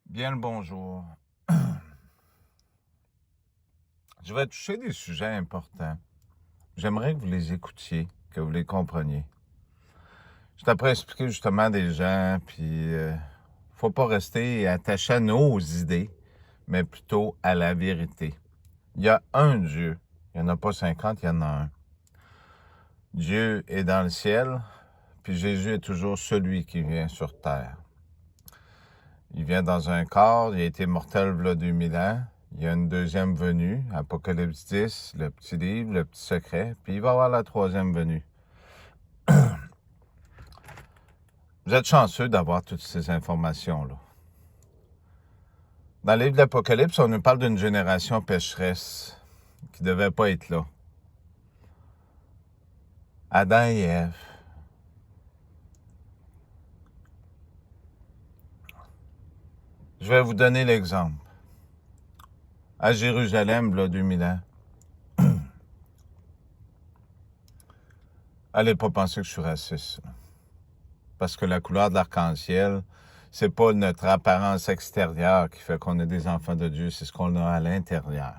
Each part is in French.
Bien le bonjour. Je vais toucher des sujets importants. J'aimerais que vous les écoutiez, que vous les compreniez. Je suis après expliquer justement des gens, puis faut pas rester attaché à nos idées, mais plutôt à la vérité. Il y a un Dieu. Il n'y en a pas 50, il y en a un. Dieu est dans le ciel, puis Jésus est toujours celui qui vient sur terre. Il vient dans un corps, il a été mortel il y a 2000 ans. Il y a une deuxième venue, Apocalypse 10, le petit livre, le petit secret, puis il va y avoir la troisième venue. Vous êtes chanceux d'avoir toutes ces informations-là. Dans le livre de l'Apocalypse, on nous parle d'une génération pécheresse qui ne devait pas être là. Adam et Ève. Je vais vous donner l'exemple. À Jérusalem, il y a 2000 ans. Allez pas penser que je suis raciste. Parce que la couleur de l'arc-en-ciel, c'est pas notre apparence extérieure qui fait qu'on est des enfants de Dieu, c'est ce qu'on a à l'intérieur.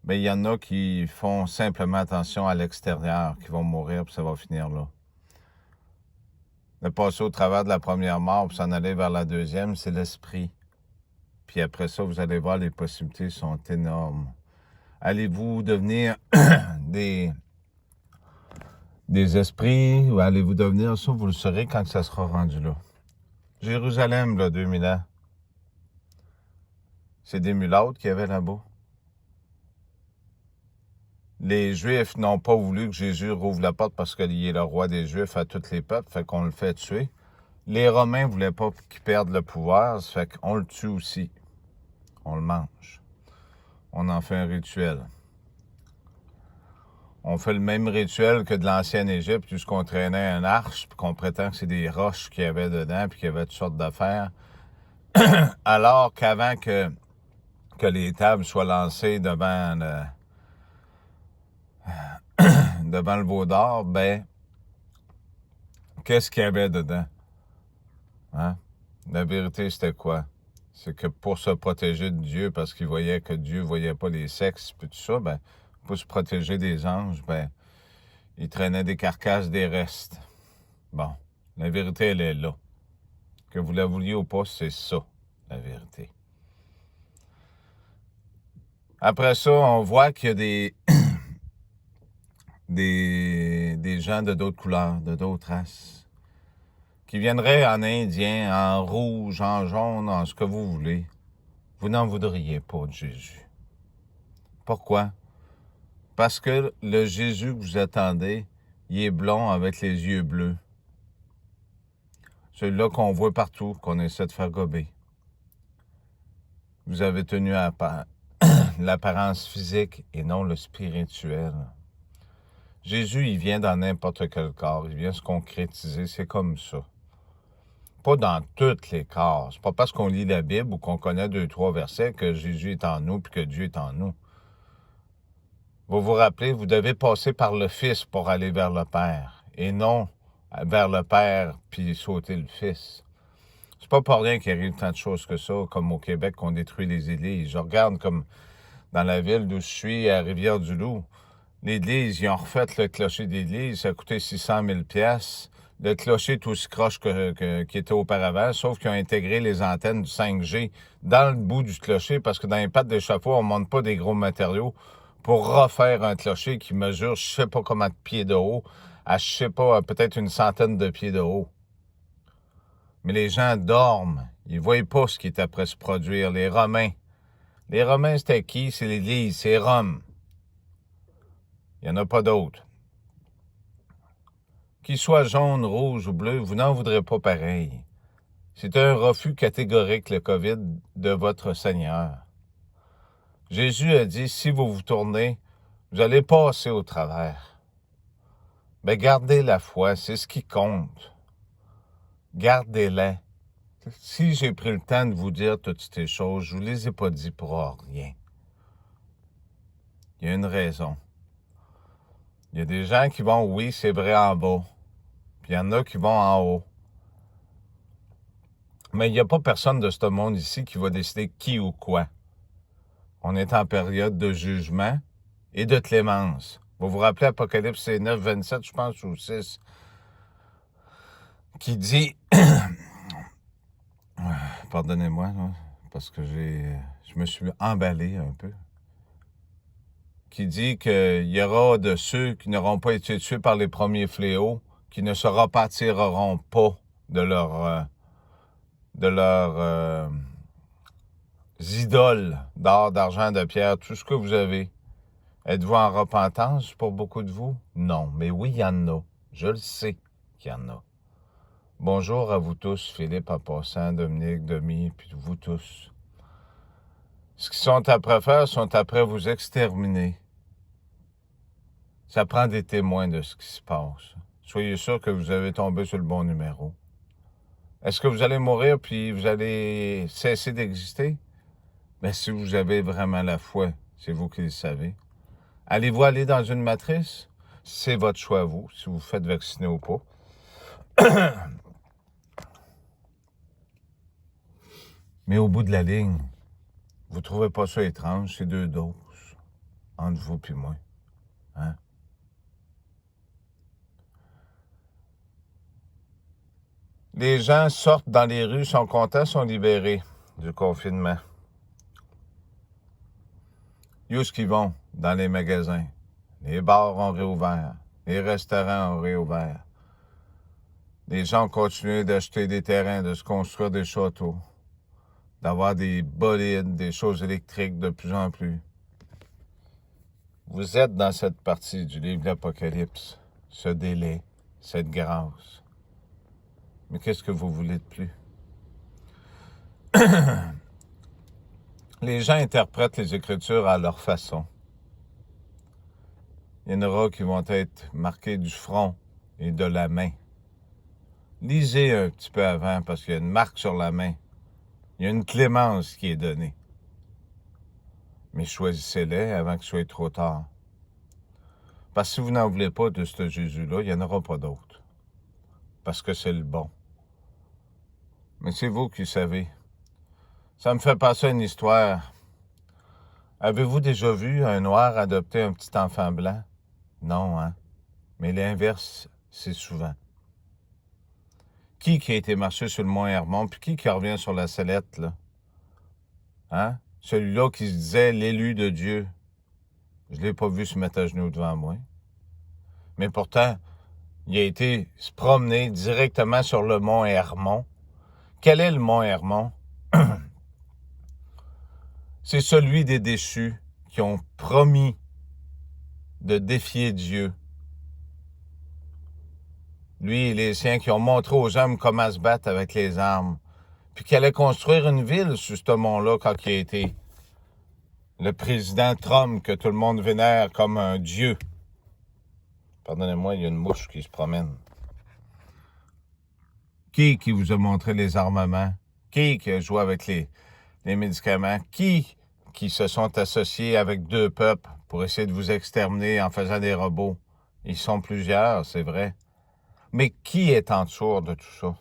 Mais il y en a qui font simplement attention à l'extérieur, qui vont mourir, puis ça va finir là. De passer au travers de la première mort, puis s'en aller vers la deuxième, c'est l'esprit. Puis après ça, vous allez voir, les possibilités sont énormes. Allez-vous devenir des esprits, ou allez-vous devenir ça, vous le saurez quand ça sera rendu là. Jérusalem, là, 2000 ans. C'est des mulâtres qu'il y avait là-bas. Les Juifs n'ont pas voulu que Jésus rouvre la porte parce qu'il est le roi des Juifs à tous les peuples, fait qu'on le fait tuer. Les Romains ne voulaient pas qu'il perde le pouvoir, ça fait qu'on le tue aussi. On le mange. On en fait un rituel. On fait le même rituel que de l'ancienne Égypte, puisqu'on traînait un arche, puis qu'on prétend que c'est des roches qu'il y avait dedans, puis qu'il y avait toutes sortes d'affaires. Alors qu'avant que les tables soient lancées devant le veau d'or, ben, qu'est-ce qu'il y avait dedans? Hein? La vérité, c'était quoi? C'est que pour se protéger de Dieu, parce qu'il voyait que Dieu ne voyait pas les sexes, puis tout ça, ben, pour se protéger des anges, ben, il traînait des carcasses, des restes. Bon, la vérité, elle est là. Que vous la vouliez ou pas, c'est ça, la vérité. Après ça, on voit qu'il y a des gens de d'autres couleurs, de d'autres races, qui viendraient en indien, en rouge, en jaune, en ce que vous voulez. Vous n'en voudriez pas de Jésus. Pourquoi? Parce que le Jésus que vous attendez, il est blond avec les yeux bleus. Celui-là qu'on voit partout, qu'on essaie de faire gober. Vous avez tenu à l'apparence physique et non le spirituel. Jésus, il vient dans n'importe quel corps, il vient se concrétiser, c'est comme ça. Pas dans tous les corps. C'est pas parce qu'on lit la Bible ou qu'on connaît 2-3 versets que Jésus est en nous puis que Dieu est en nous. Vous vous rappelez, vous devez passer par le Fils pour aller vers le Père, et non vers le Père puis sauter le Fils. C'est pas pour rien qu'il arrive tant de choses que ça, comme au Québec, qu'on détruit les églises. Je regarde comme dans la ville d'où je suis, à Rivière-du-Loup, l'église, ils ont refait le clocher d'église, ça a coûté 600 000 $. Le clocher est aussi croche qu'il était auparavant, sauf qu'ils ont intégré les antennes du 5G dans le bout du clocher, parce que dans les pattes d'échafaud, on ne monte pas des gros matériaux pour refaire un clocher qui mesure je sais pas combien de pieds de haut, à je sais pas, peut-être une centaine de pieds de haut. Mais les gens dorment, ils ne voient pas ce qui est après se produire. Les Romains, c'était qui? C'est l'Église, c'est Rome. Il n'y en a pas d'autres. Qu'il soit jaune, rouge ou bleu, vous n'en voudrez pas pareil. C'est un refus catégorique, le COVID, de votre Seigneur. Jésus a dit, si vous vous tournez, vous allez passer au travers. Mais gardez la foi, c'est ce qui compte. Gardez-la. Si j'ai pris le temps de vous dire toutes ces choses, je ne vous les ai pas dit pour rien. Il y a une raison. Il y a des gens qui vont, oui, c'est vrai, en bas. Puis il y en a qui vont en haut. Mais il n'y a pas personne de ce monde ici qui va décider qui ou quoi. On est en période de jugement et de clémence. Vous vous rappelez Apocalypse 9, 27, je pense, ou 6, qui dit, pardonnez-moi, hein, parce que je me suis emballé un peu, qui dit qu'il y aura de ceux qui n'auront pas été tués par les premiers fléaux, qui ne se repentiront pas de leurs idoles d'or, d'argent, de pierre, tout ce que vous avez. Êtes-vous en repentance pour beaucoup de vous? Non, mais oui, il y en a. Je le sais qu'il y en a. Bonjour à vous tous, Philippe en passant, Dominique, Demi, puis vous tous. Ce qu'ils sont après faire, sont après vous exterminer. Ça prend des témoins de ce qui se passe. Soyez sûr que vous avez tombé sur le bon numéro. Est-ce que vous allez mourir puis vous allez cesser d'exister? Mais si vous avez vraiment la foi, c'est vous qui le savez. Allez-vous aller dans une matrice? C'est votre choix à vous, si vous faites vacciner ou pas. Mais au bout de la ligne, vous trouvez pas ça étrange, ces 2 doses, entre vous et moi? Hein? Les gens sortent dans les rues, sont contents, sont libérés du confinement. Où est-ce qu'ils vont? Dans les magasins. Les bars ont réouvert. Les restaurants ont réouvert. Les gens ont continué d'acheter des terrains, de se construire des châteaux, d'avoir des bolides, des choses électriques de plus en plus. Vous êtes dans cette partie du livre de l'Apocalypse, ce délai, cette grâce. Mais qu'est-ce que vous voulez de plus? Les gens interprètent les Écritures à leur façon. Il y en aura qui vont être marqués du front et de la main. Lisez un petit peu avant parce qu'il y a une marque sur la main. Il y a une clémence qui est donnée. Mais choisissez-les avant qu'il soit trop tard. Parce que si vous n'en voulez pas de ce Jésus-là, il n'y en aura pas d'autre. Parce que c'est le bon. Mais c'est vous qui savez. Ça me fait penser à une histoire. Avez-vous déjà vu un noir adopter un petit enfant blanc? Non, hein? Mais l'inverse, c'est souvent. Qui a été marché sur le mont Hermon, puis qui revient sur la sellette, là? Hein? Celui-là qui se disait l'élu de Dieu. Je ne l'ai pas vu se mettre à genoux devant moi. Mais pourtant, il a été se promener directement sur le mont Hermon. Quel est le mont Hermon? C'est celui des déchus qui ont promis de défier Dieu. Lui et les siens qui ont montré aux hommes comment se battre avec les armes. Puis qui allait construire une ville sur ce mont-là quand il a été le président Trump que tout le monde vénère comme un dieu. Pardonnez-moi, il y a une mouche qui se promène. Qui vous a montré les armements? Qui a joué avec les médicaments? Qui se sont associés avec 2 peuples pour essayer de vous exterminer en faisant des robots? Ils sont plusieurs, c'est vrai. Mais qui est en dessous de tout ça?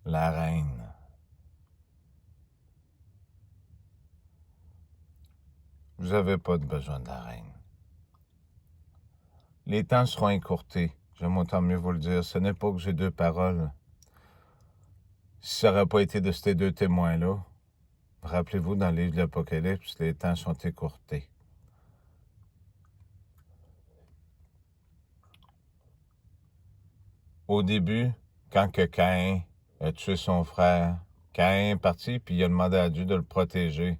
La reine. Vous n'avez pas besoin de la reine. Les temps seront écourtés. J'aime autant mieux vous le dire. Ce n'est pas que j'ai 2 paroles. Si ça n'aurait pas été de ces 2 témoins-là, rappelez-vous, dans le livre de l'Apocalypse, les temps sont écourtés. Au début, quand que Caïn a tué son frère, Caïn est parti, puis il a demandé à Dieu de le protéger.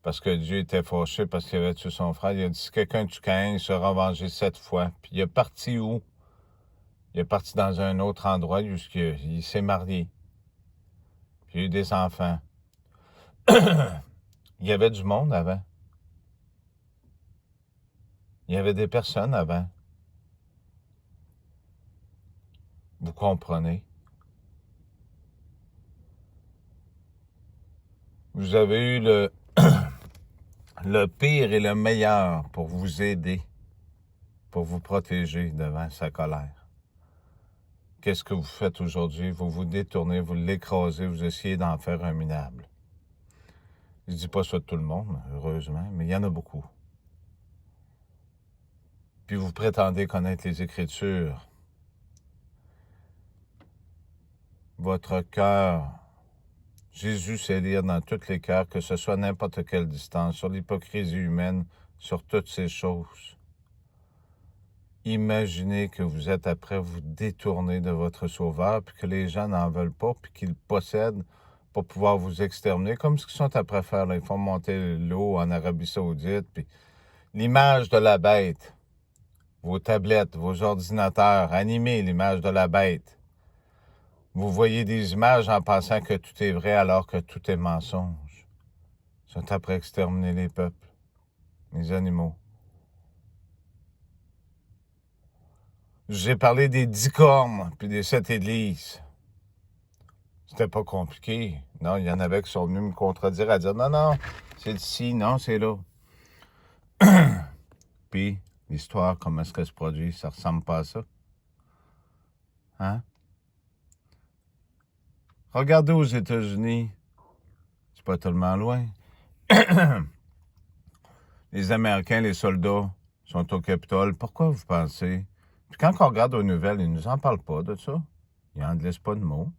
Parce que Dieu était fâché parce qu'il avait tué son frère. Il a dit, si quelqu'un tue Caïn, il sera vengé 7 fois. Puis il est parti où? Il est parti dans un autre endroit où il s'est marié. Puis il a eu des enfants. Il y avait du monde avant. Il y avait des personnes avant. Vous comprenez? Vous avez eu le pire et le meilleur pour vous aider, pour vous protéger devant sa colère. qu'est-ce que vous faites aujourd'hui? Vous vous détournez, vous l'écrasez, vous essayez d'en faire un minable. Je ne dis pas ça de tout le monde, heureusement, mais il y en a beaucoup. Puis vous prétendez connaître les Écritures. Votre cœur, Jésus sait lire dans tous les cœurs, que ce soit à n'importe quelle distance, sur l'hypocrisie humaine, sur toutes ces choses. Imaginez que vous êtes après vous détourner de votre Sauveur, puis que les gens n'en veulent pas, puis qu'ils le possèdent pour pouvoir vous exterminer, comme ce qu'ils sont après faire. Là. Ils font monter l'eau en Arabie Saoudite, puis l'image de la bête, vos tablettes, vos ordinateurs, animez l'image de la bête. Vous voyez des images en pensant que tout est vrai alors que tout est mensonge. Ils sont après exterminer les peuples, les animaux. J'ai parlé des 10 cornes, puis des 7 églises. C'était pas compliqué. Non, il y en avait qui sont venus me contredire à dire, non, c'est ici, non, c'est là. Puis, l'histoire, comment est-ce qu'elle se produit, ça ressemble pas à ça. Hein? Regardez aux États-Unis, c'est pas tellement loin. Les Américains, les soldats, sont au Capitole. Pourquoi vous pensez? Puis quand on regarde aux nouvelles, ils nous en parlent pas de ça. Ils n'en laissent pas de mots.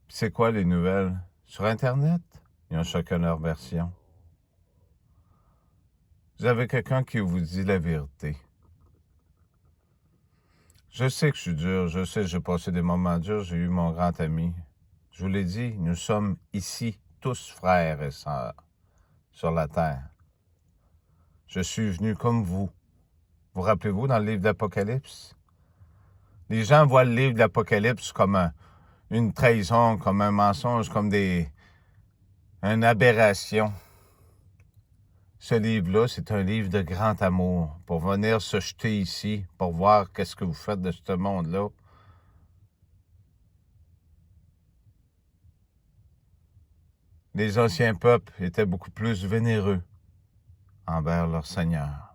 Puis c'est quoi les nouvelles? Sur Internet, ils ont chacun leur version. Vous avez quelqu'un qui vous dit la vérité. Je sais que je suis dur, je sais que j'ai passé des moments durs, j'ai eu mon grand ami. Je vous l'ai dit, nous sommes ici tous frères et sœurs sur la terre. Je suis venu comme vous. Vous rappelez-vous dans le livre d'Apocalypse? Les gens voient le livre d'Apocalypse comme une trahison, comme un mensonge, comme une aberration. Ce livre-là, c'est un livre de grand amour pour venir se jeter ici, pour voir qu'est-ce que vous faites de ce monde-là. Les anciens peuples étaient beaucoup plus vénéreux envers leur Seigneur.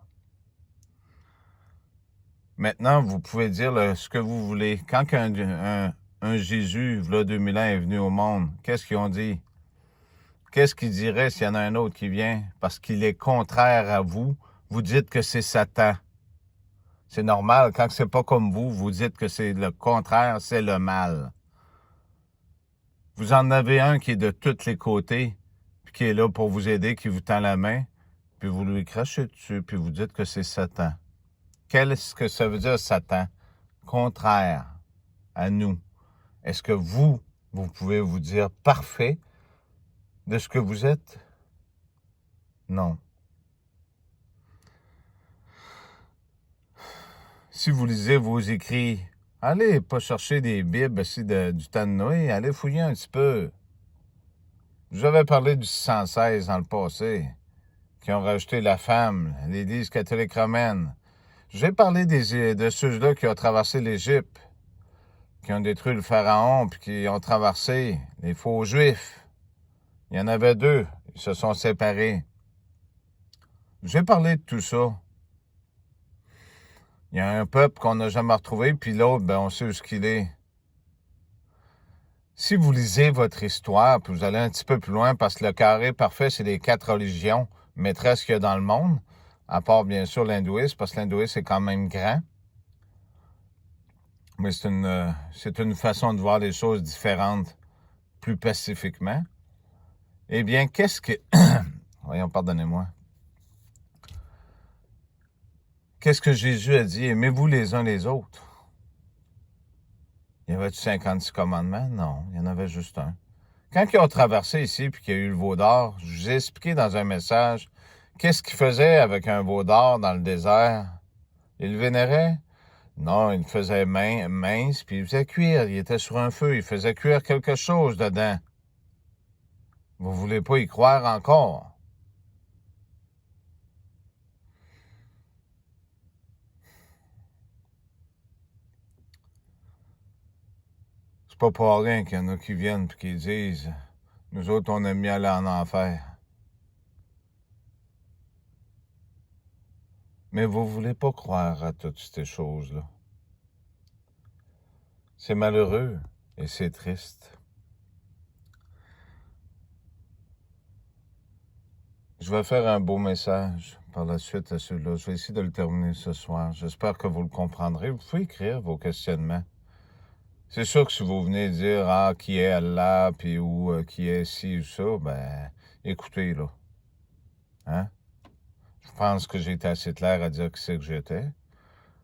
Maintenant, vous pouvez dire ce que vous voulez. Quand un Jésus, v'là 2000 ans, est venu au monde, qu'est-ce qu'ils ont dit? Qu'est-ce qu'ils diraient s'il y en a un autre qui vient? Parce qu'il est contraire à vous, vous dites que c'est Satan. C'est normal, quand c'est pas comme vous dites que c'est le contraire, c'est le mal. Vous en avez un qui est de tous les côtés, puis qui est là pour vous aider, qui vous tend la main, puis vous lui crachez dessus, puis vous dites que c'est Satan. Qu'est-ce que ça veut dire, Satan? Contraire à nous. Est-ce que vous pouvez vous dire parfait de ce que vous êtes? Non. Si vous lisez vos écrits, allez pas chercher des Bibles du temps de Noé, allez fouiller un petit peu. Je vous avais parlé du 616 dans le passé, qui ont rajouté la femme, l'Église catholique romaine. J'ai parlé de ceux-là qui ont traversé l'Égypte, qui ont détruit le pharaon, puis qui ont traversé les faux juifs. Il y en avait 2, ils se sont séparés. J'ai parlé de tout ça. Il y a un peuple qu'on n'a jamais retrouvé, puis l'autre, on sait où ce qu'il est. Si vous lisez votre histoire, puis vous allez un petit peu plus loin, parce que le carré parfait, c'est les 4 religions maîtresses qu'il y a dans le monde, à part bien sûr l'hindouisme, parce que l'hindouisme est quand même grand. Mais c'est une façon de voir les choses différentes, plus pacifiquement. Eh bien, qu'est-ce que... Voyons, pardonnez-moi. Qu'est-ce que Jésus a dit? Aimez-vous les uns les autres. Il y avait-tu 56 commandements? Non, il y en avait juste un. Quand ils ont traversé ici, puis qu'il y a eu le veau d'or, je vous ai expliqué dans un message, qu'est-ce qu'ils faisaient avec un veau d'or dans le désert? Ils le vénéraient? Non, il le faisait mince, puis il faisait cuire. Il était sur un feu, il faisait cuire quelque chose dedans. Vous voulez pas y croire encore? C'est pas pour rien qu'il y en a qui viennent et qui disent « Nous autres, on aime mieux aller en enfer. » Mais vous voulez pas croire à toutes ces choses-là. C'est malheureux et c'est triste. Je vais faire un beau message par la suite à celui-là. Je vais essayer de le terminer ce soir. J'espère que vous le comprendrez. Vous pouvez écrire vos questionnements. C'est sûr que si vous venez dire qui est Allah, puis ou qui est ci ou ça, ben écoutez là. Hein? Je pense que j'ai été assez clair à dire qui c'est que j'étais.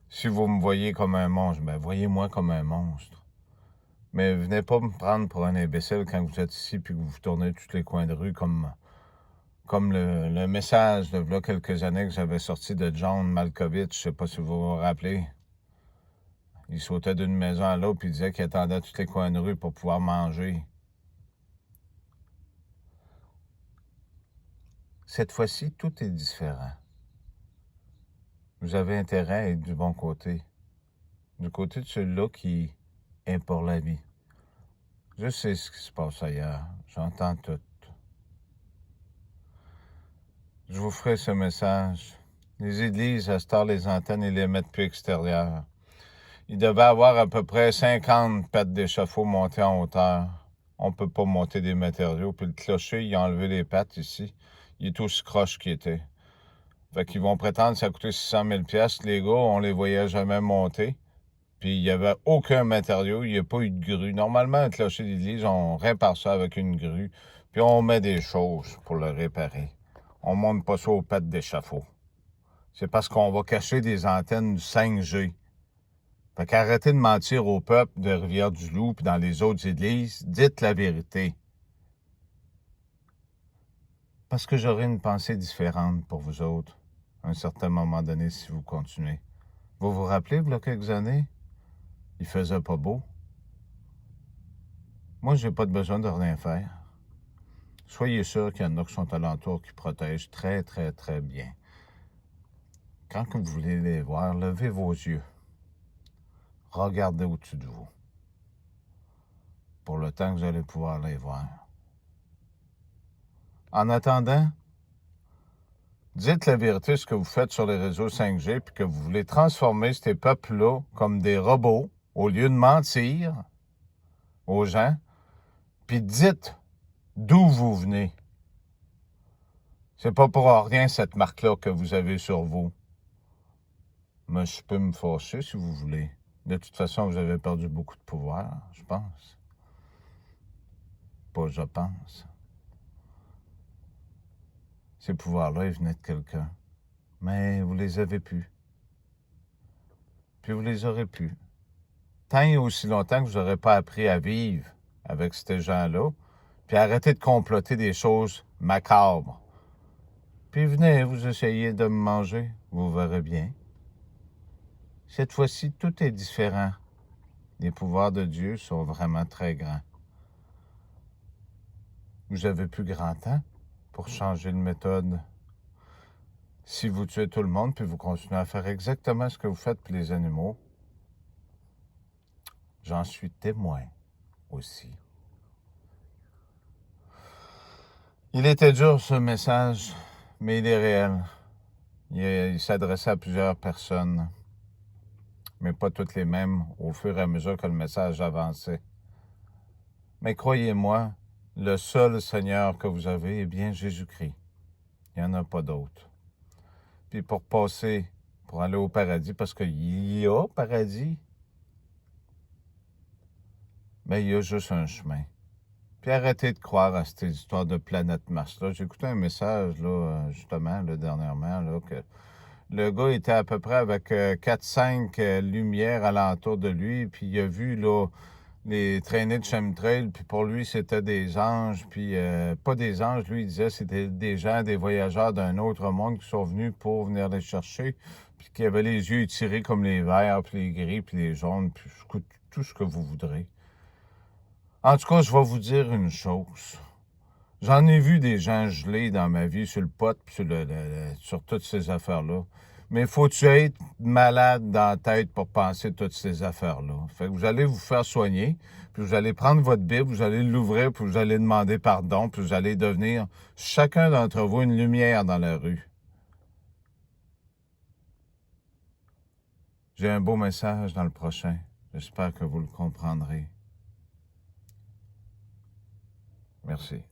Si vous me voyez comme un monstre, ben voyez-moi comme un monstre. Mais venez pas me prendre pour un imbécile quand vous êtes ici puis que vous tournez tous les coins de rue comme le message de là quelques années que j'avais sorti de John Malkovich, je sais pas si vous vous rappelez. Il sautait d'une maison à l'autre puis il disait qu'il attendait tous les coins de rue pour pouvoir manger. Cette fois-ci, tout est différent. Vous avez intérêt à être du bon côté. Du côté de celui-là qui est pour la vie. Je sais ce qui se passe ailleurs. J'entends tout. Je vous ferai ce message. Les églises, à cette heure, les antennes, ils les mettent plus extérieures. Il devait avoir à peu près 50 pattes d'échafaud montées en hauteur. On ne peut pas monter des matériaux. Puis le clocher, il a enlevé les pattes ici. Il est aussi croche qu'il était. Fait qu'ils vont prétendre que ça a coûté 600 000 $. Les gars, on les voyait jamais monter. Puis il n'y avait aucun matériau. Il n'y a pas eu de grue. Normalement, un clocher d'église, on répare ça avec une grue. Puis on met des choses pour le réparer. On ne monte pas ça aux pattes d'échafaud. C'est parce qu'on va cacher des antennes du 5G. Fait qu'arrêtez de mentir au peuple de Rivière-du-Loup et dans les autres églises. Dites la vérité. Parce que j'aurai une pensée différente pour vous autres, à un certain moment donné, si vous continuez. Vous vous rappelez, il y a quelques années, il faisait pas beau. Moi, j'ai pas besoin de rien faire. Soyez sûr qu'il y en a qui sont alentour qui protègent très, très, très bien. Quand vous voulez les voir, levez vos yeux. Regardez au-dessus de vous. Pour le temps que vous allez pouvoir les voir. En attendant, dites la vérité, ce que vous faites sur les réseaux 5G, puis que vous voulez transformer ces peuples-là comme des robots, au lieu de mentir aux gens, puis dites d'où vous venez. C'est pas pour rien cette marque-là que vous avez sur vous. Mais je peux me fâcher si vous voulez. De toute façon, vous avez perdu beaucoup de pouvoir, je pense. Pas je pense. Ces pouvoirs-là, ils venaient de quelqu'un. Mais vous les avez plus. Puis vous les aurez plus. Tant et aussi longtemps que vous n'aurez pas appris à vivre avec ces gens-là, puis arrêtez de comploter des choses macabres. Puis venez, vous essayez de me manger, vous verrez bien. Cette fois-ci, tout est différent. Les pouvoirs de Dieu sont vraiment très grands. Vous avez plus grand temps pour changer de méthode. Si vous tuez tout le monde, puis vous continuez à faire exactement ce que vous faites pour les animaux, j'en suis témoin aussi. Il était dur ce message, mais il est réel. Il s'adressait à plusieurs personnes, mais pas toutes les mêmes au fur et à mesure que le message avançait. Mais croyez-moi, le seul Seigneur que vous avez est bien Jésus-Christ. Il n'y en a pas d'autre. Puis pour passer, pour aller au paradis, parce qu'il y a paradis, mais il y a juste un chemin. Puis arrêtez de croire à cette histoire de planète Mars-là. J'ai écouté un message, là, justement, là, dernièrement, là, que le gars était à peu près avec 4-5 lumières alentour de lui, puis il a vu, là, les traînées de chemtrail, puis pour lui, c'était des anges, puis pas des anges, lui, il disait c'était des gens, des voyageurs d'un autre monde qui sont venus pour venir les chercher, puis qui avaient les yeux étirés comme les verts, puis les gris, puis les jaunes, puis tout ce que vous voudrez. En tout cas, je vais vous dire une chose. J'en ai vu des gens gelés dans ma vie sur le pot, puis sur toutes ces affaires-là. Mais faut-tu être malade dans la tête pour penser toutes ces affaires-là? Fait que vous allez vous faire soigner, puis vous allez prendre votre Bible, vous allez l'ouvrir, puis vous allez demander pardon, puis vous allez devenir, chacun d'entre vous, une lumière dans la rue. J'ai un beau message dans le prochain. J'espère que vous le comprendrez. Merci.